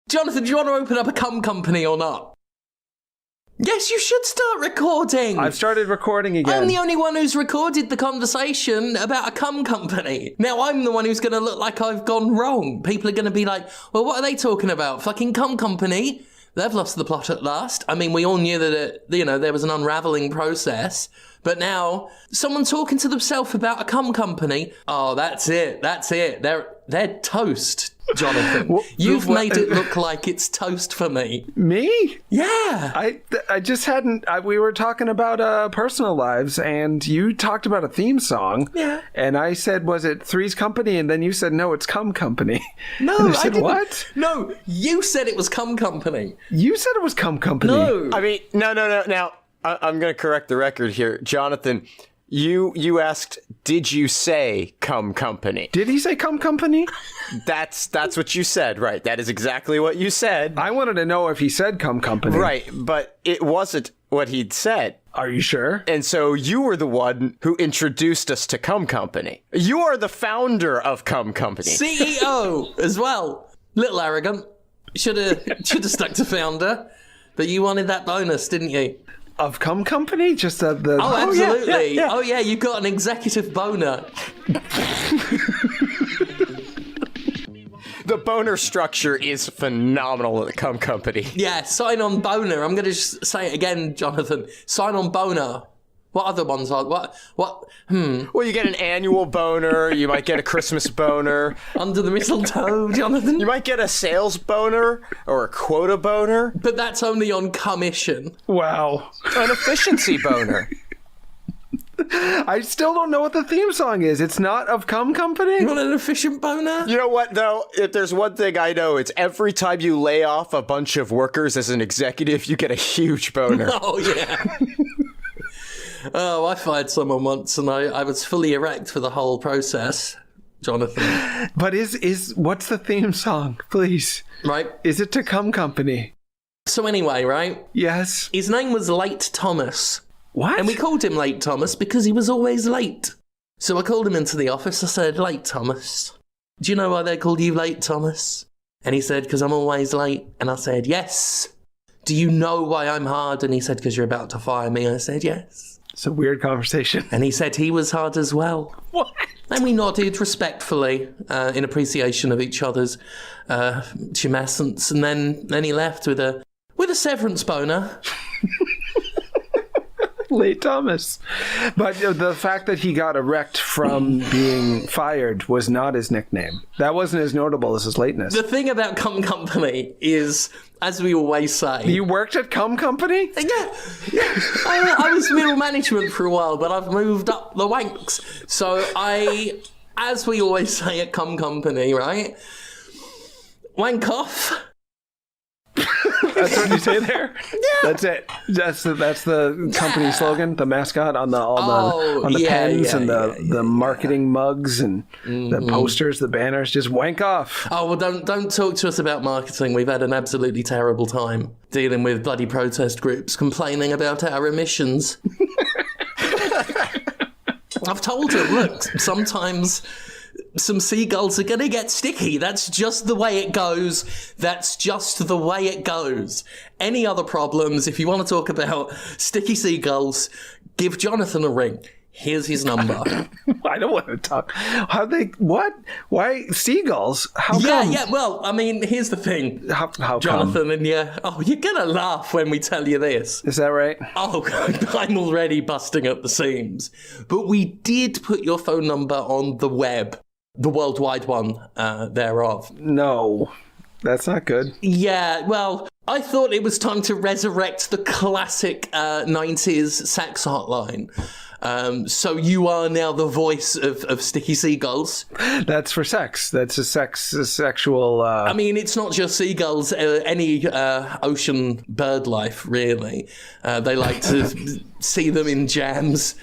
Jonathan, do you want to open up a cum company or not? Yes, you should start recording. I've started recording again. I'm the only one who's recorded the conversation about a cum company. Now I'm the one who's going to look like I've gone wrong. People are going to be like, well, what are they talking about? Fucking cum company? They've lost the plot at last. I mean, we all knew that, there was an unravelling process. But now, someone talking to themselves about a cum company, oh, that's it. They're toast, Jonathan. You've made it look like it's toast for me. Me? Yeah. I just hadn't... we were talking about personal lives, and you talked about a theme song. Yeah. And I said, was it Three's Company? And then you said, no, it's Cum Company. No, and I said, didn't. What? No, you said it was Cum Company. You said it was Cum Company. No. I mean, no. Now, I'm going to correct the record here. Jonathan, you asked, did you say Cum Company? Did he say Cum Company? That's what you said, right? That is exactly what you said. I wanted to know if he said Cum Company. Right, but it wasn't what he'd said. Are you sure? And so you were the one who introduced us to Cum Company. You are the founder of Cum Company. CEO as well. Little arrogant. Should have stuck to founder. But you wanted that bonus, didn't you? Of Cum Company? Just the... Oh, absolutely. Yeah. Oh, yeah, you got an executive boner. The boner structure is phenomenal at the Cum Company. Yeah, sign on boner. I'm going to just say it again, Jonathan. Sign on boner. What other ones are... What? Well, you get an annual boner. You might get a Christmas boner. Under the mistletoe, Jonathan. You might get a sales boner or a quota boner. But that's only on commission. Wow. An efficiency boner. I still don't know what the theme song is. It's not of Cum Company? You want an efficient boner? You know what, though? If there's one thing I know, it's every time you lay off a bunch of workers as an executive, you get a huge boner. Oh, yeah. Oh, I fired someone once and I was fully erect for the whole process, Jonathan. But what's the theme song, please? Right. Is it to Cum Company? So anyway, right? Yes. His name was Late Thomas. What? And we called him Late Thomas because he was always late. So I called him into the office. I said, Late Thomas, do you know why they called you Late Thomas? And he said, because I'm always late. And I said, yes. Do you know why I'm hard? And he said, because you're about to fire me. I said, yes. It's a weird conversation. And he said he was hard as well. What? And we nodded respectfully in appreciation of each other's tumescence. And then he left with a severance boner. Late Thomas. But the fact that he got erect from being fired was not his nickname. That wasn't as notable as his lateness. The thing about Cum Company is, as we always say... You worked at Cum Company? Yeah. I was middle management for a while, but I've moved up the ranks. So as we always say at Cum Company, right? Wank off. That's what you say there? Yeah. That's it. That's the company slogan, the mascot on the pens and the marketing mugs and the posters, the banners. Just wank off. Oh, well, don't talk to us about marketing. We've had an absolutely terrible time dealing with bloody protest groups complaining about our emissions. I've told them, look, sometimes some seagulls are going to get sticky. That's just the way it goes. Any other problems, if you want to talk about sticky seagulls, give Jonathan a ring. Here's his number. I don't want to talk. What? Why seagulls? How come? Yeah, well, I mean, here's the thing. How Jonathan, come? and you're going to laugh when we tell you this. Is that right? Oh, I'm already busting up the seams. But we did put your phone number on the web. The worldwide one thereof. No, that's not good. Yeah, well, I thought it was time to resurrect the classic 90s sex hotline. So you are now the voice of Sticky Seagulls. That's for sex. That's a sexual... I mean, it's not just seagulls. Any ocean bird life, really. They like to see them in jams.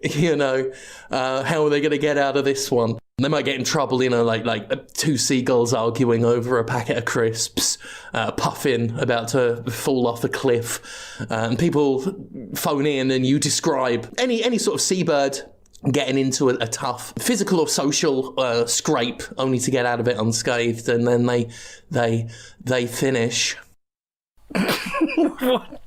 How are they going to get out of this one? They might get in trouble, like two seagulls arguing over a packet of crisps, a puffin about to fall off a cliff, and people phone in and you describe any sort of seabird getting into a tough physical or social scrape, only to get out of it unscathed, and then they finish.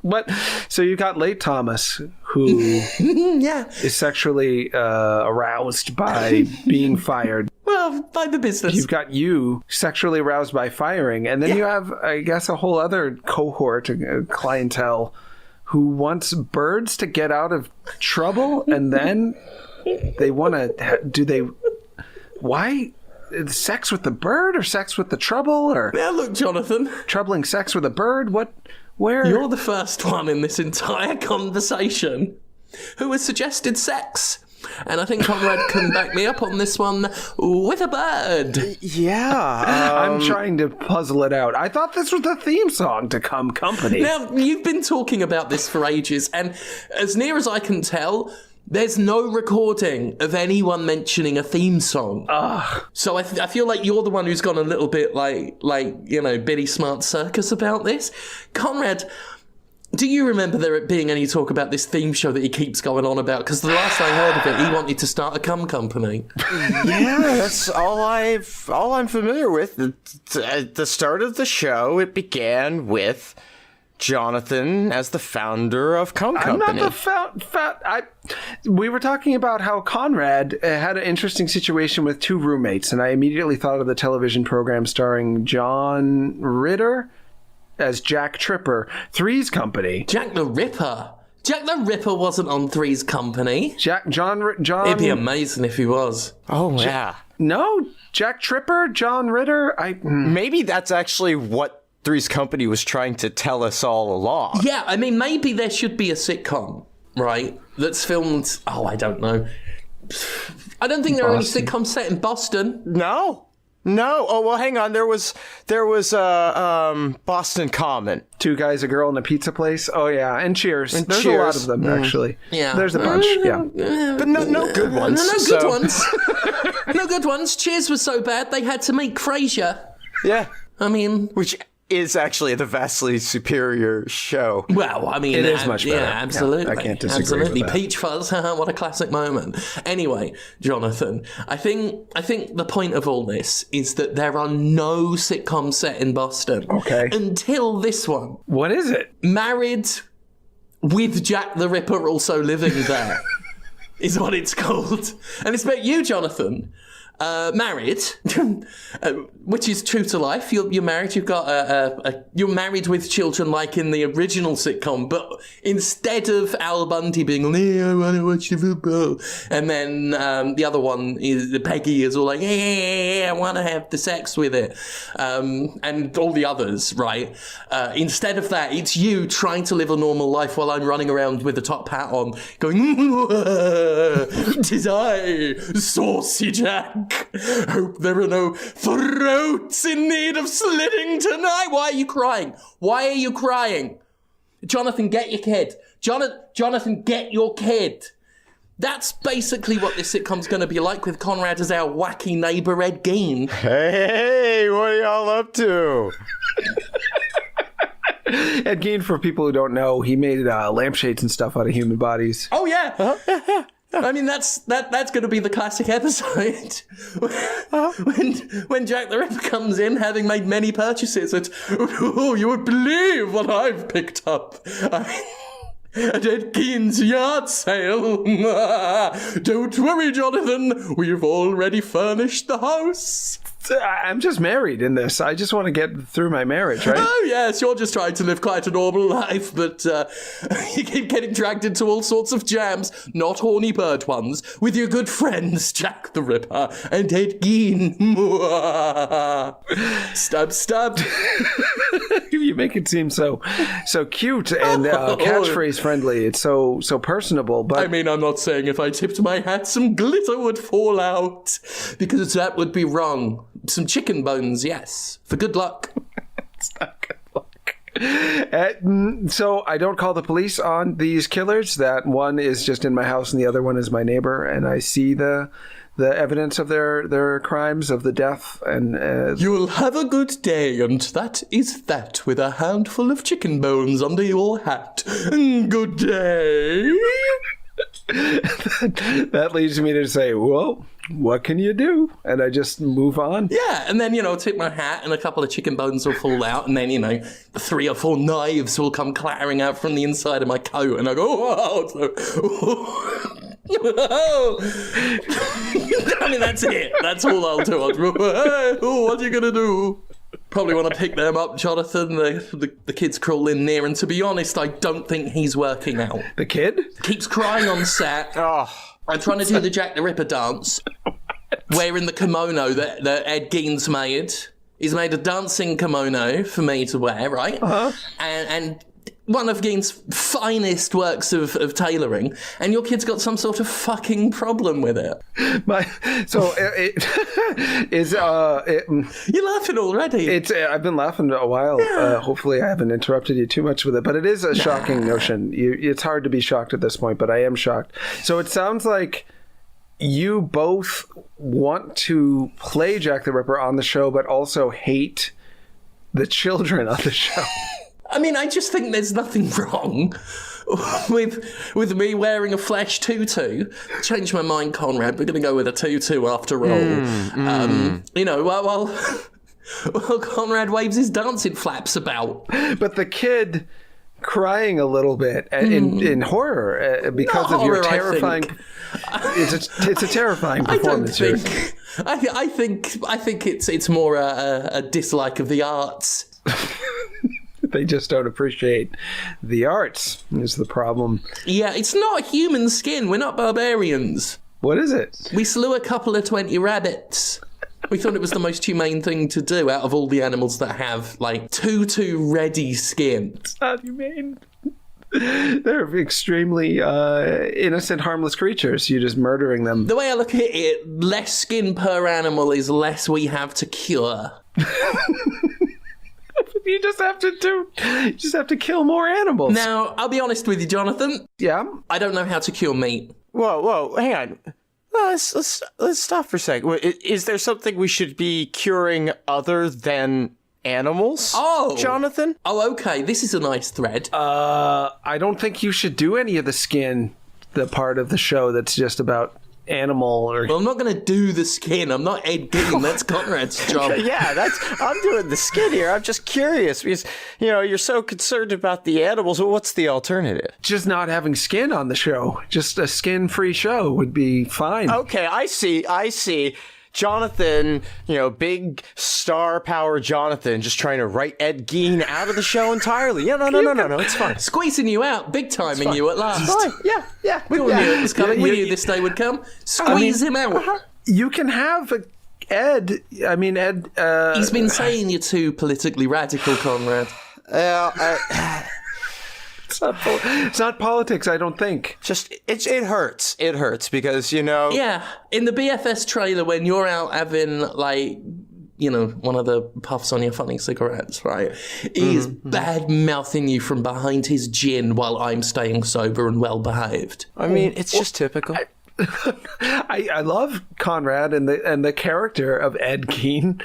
What? So you got Late Thomas, who is sexually aroused by being fired. Well, by the business. You've got you sexually aroused by firing, and then you have, I guess, a whole other cohort, clientele, who wants birds to get out of trouble, and then they want to. Why? Sex with the bird or sex with the trouble? Or yeah, look, Jonathan. Troubling sex with a bird? What? Where? You're the first one in this entire conversation who has suggested sex. And I think Conrad can back me up on this one with a bird. Yeah. I'm trying to puzzle it out. I thought this was the theme song to Cum Company. Now, you've been talking about this for ages, and as near as I can tell, there's no recording of anyone mentioning a theme song. So I feel like you're the one who's gone a little bit like Billy Smart Circus about this. Conrad, do you remember there being any talk about this theme show that he keeps going on about? Because the last I heard of it, he wanted to start a cum company. Yeah, that's all I'm familiar with. At the start of the show, it began with Jonatan as the founder of Cum Company. I'm not the we were talking about how Conrad had an interesting situation with two roommates, and I immediately thought of the television program starring John Ritter as Jack Tripper, Three's Company. Jack the Ripper? Jack the Ripper wasn't on Three's Company. John. It'd be amazing if he was. Oh, yeah. No, Jack Tripper, John Ritter. Maybe that's actually what Three's Company was trying to tell us all along. Yeah, I mean, maybe there should be a sitcom, right, that's filmed, I don't know. I don't think there are any sitcoms set in Boston. No. Oh, well, hang on. There was Boston Common. Two guys, a girl, in a pizza place. Oh, yeah. And Cheers. There's Cheers. a lot of them, actually. Yeah. There's a bunch, yeah. But no good ones. No good ones. No good ones. Cheers was so bad they had to make Frasier. Yeah. I mean... Which is actually the vastly superior show. Well, I mean... It is much better. Yeah, absolutely. Yeah, I can't disagree absolutely. with that. Peach Fuzz, what a classic moment. Anyway, Jonathan, I think the point of all this is that there are no sitcoms set in Boston. Okay. Until this one. What is it? Married with Jack the Ripper also living there is what it's called. And it's about you, Jonathan. Married, which is true to life. You're married. You've got you're married with children, like in the original sitcom. But instead of Al Bundy being, I want to watch the football, and then the other one is Peggy is all like, I want to have the sex with it, and all the others, right? Instead of that, it's you trying to live a normal life while I'm running around with a top hat on, going, "'Tis I, Saucy Jack. Hope there are no throats in need of slitting tonight." Why are you crying? Why are you crying? Jonathan, get your kid. Jonathan, get your kid. That's basically what this sitcom's going to be like, with Conrad as our wacky neighbour Ed Gein. Hey, what are y'all up to? Ed Gein, for people who don't know, he made lampshades and stuff out of human bodies. Oh, yeah. I mean, that's going to be the classic episode when Jack the Ripper comes in, having made many purchases. It's, oh, you would believe what I've picked up at Ed Gein's yard sale. Don't worry, Jonathan. We've already furnished the house. I'm just married in this. I just want to get through my marriage, right? Oh, yes, you're just trying to live quite a normal life, but you keep getting dragged into all sorts of jams, not horny bird ones, with your good friends, Jack the Ripper and Ed Gein. Stab. You make it seem so cute and catchphrase friendly. It's so personable. But I mean, I'm not saying if I tipped my hat, some glitter would fall out, because that would be wrong. Some chicken bones, yes. For good luck. It's not good luck. So I don't call the police on these killers. That one is just in my house and the other one is my neighbor. And I see the evidence of their crimes, of the death. And you'll have a good day, and that is that, with a handful of chicken bones under your hat. Good day. That leads me to say, well, what can you do? And I just move on. Yeah, and then, tip my hat and a couple of chicken bones will fall out, and then, 3 or 4 knives will come clattering out from the inside of my coat, and I go, I mean, that's it. That's all I'll do. I'll go, hey, what are you going to do? Probably want to pick them up, Jonathan. The kid's crawling near, and to be honest, I don't think he's working out. The kid? Keeps crying on set. I'm trying to do the Jack the Ripper dance, wearing the kimono that Ed Gein's made. He's made a dancing kimono for me to wear, right? Uh-huh. And one of Gein's finest works of tailoring, and your kid's got some sort of fucking problem with it. You're laughing already. I've been laughing a while. Yeah. Hopefully I haven't interrupted you too much with it, but it is a shocking notion. It's hard to be shocked at this point, but I am shocked. So it sounds like you both want to play Jack the Ripper on the show, but also hate the children on the show. I mean, I just think there's nothing wrong with me wearing a flesh tutu. Change my mind, Conrad. We're going to go with a tutu after all. While Conrad waves his dancing flaps about. But the kid crying a little bit in horror because of your terrifying. It's a terrifying performance. I think it's more a dislike of the arts. They just don't appreciate the arts is the problem. Yeah, it's not human skin. We're not barbarians. What is it? We slew a couple of 20 rabbits. We thought it was the most humane thing to do out of all the animals that have, tutu-ready skin. It's not humane. They're extremely innocent, harmless creatures. You're just murdering them. The way I look at it, less skin per animal is less we have to cure. You just have to kill more animals. Now, I'll be honest with you, Jonathan. Yeah? I don't know how to cure meat. Whoa, hang on. Let's stop for a second. Is there something we should be curing other than animals? Oh, Jonathan? Oh, okay. This is a nice thread. I don't think you should do any of the skin, the part of the show that's just about animal or... Well, I'm not going to do the skin. I'm not Ed Gein. That's Conrad's job. Yeah, I'm doing the skin here. I'm just curious because, you're so concerned about the animals. Well, what's the alternative? Just not having skin on the show. Just a skin-free show would be fine. Okay, I see. Jonathan, big star power Jonathan, just trying to write Ed Gein out of the show entirely. Yeah, no, it's fine. Squeezing you out, big timing you at last. It's fine. Yeah. We all knew it was coming. We knew this day would come. Squeeze him out. You can have Ed. I mean, Ed. He's been saying you're too politically radical, Conrad. It's not politics, I don't think. Just, it hurts. It hurts because, Yeah, in the BFS trailer, when you're out having, one of the puffs on your funny cigarettes, right? He's bad-mouthing you from behind his gin while I'm staying sober and well-behaved. I mean, it's just typical. I love Conrad and the character of Ed Gein.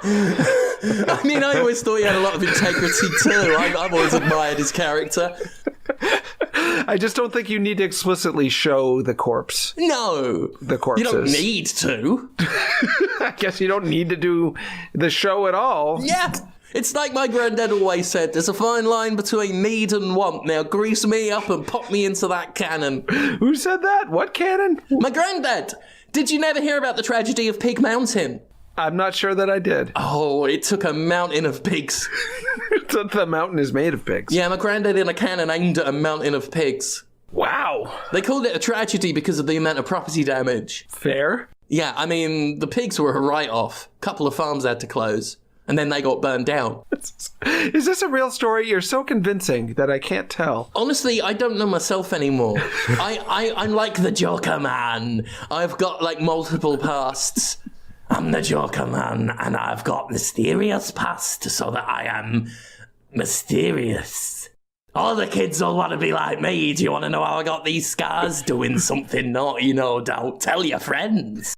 I mean, I always thought he had a lot of integrity too. I've always admired his character. I just don't think you need to explicitly show the corpse. No. The corpses. You don't need to. I guess you don't need to do the show at all. Yeah. It's like my granddad always said, there's a fine line between need and want. Now grease me up and pop me into that cannon. Who said that? What cannon? My granddad. Did you never hear about the tragedy of Pig Mountain? I'm not sure that I did. Oh, it took a mountain of pigs. The mountain is made of pigs. Yeah, my granddad in a cannon aimed at a mountain of pigs. Wow. They called it a tragedy because of the amount of property damage. Fair. Yeah, I mean, the pigs were a write-off. A couple of farms had to close. And then they got burned down. Is this a real story? You're so convincing that I can't tell. Honestly, I don't know myself anymore. I'm like the Joker Man. I've got, multiple pasts. I'm the Joker Man, and I've got mysterious past so that I am mysterious. All the kids will want to be like me. Do you want to know how I got these scars? Doing something naughty, no doubt. Tell your friends.